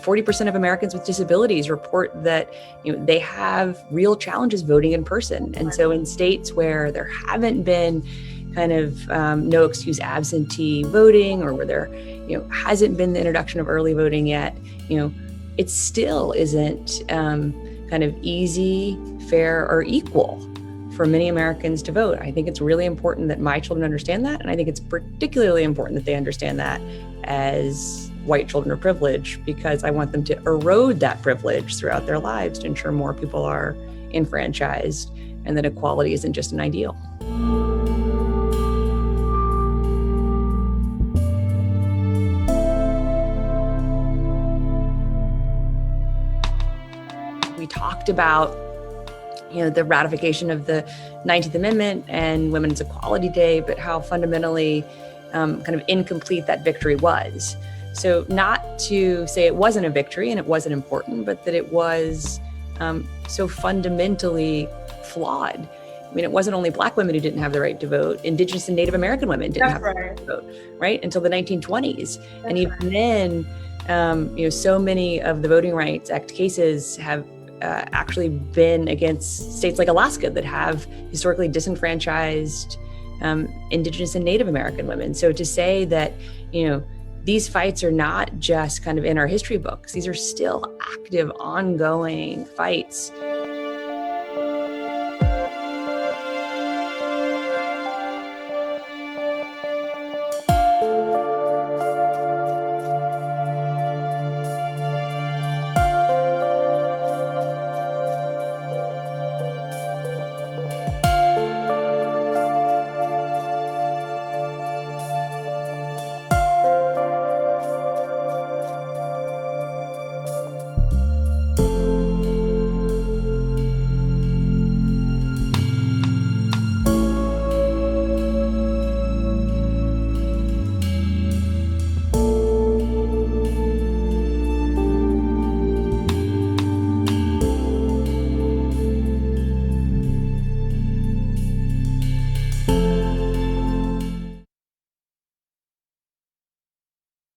40% of Americans with disabilities report that they have real challenges voting in person. And so in states where there haven't been kind of no excuse absentee voting, or where there hasn't been the introduction of early voting yet, it still isn't kind of easy, fair, or equal for many Americans to vote. I think it's really important that my children understand that. And I think it's particularly important that they understand that as white children of privilege, because I want them to erode that privilege throughout their lives to ensure more people are enfranchised and that equality isn't just an ideal. We talked about the ratification of the 19th Amendment and Women's Equality Day, but how fundamentally kind of incomplete that victory was. So not to say it wasn't a victory and it wasn't important, but that it was so fundamentally flawed. I mean, it wasn't only Black women who didn't have the right to vote. Indigenous and Native American women didn't have the right to vote, right, until the 1920s. And even then, so many of the Voting Rights Act cases have actually been against states like Alaska that have historically disenfranchised Indigenous and Native American women. So to say that, these fights are not just kind of in our history books, these are still active, ongoing fights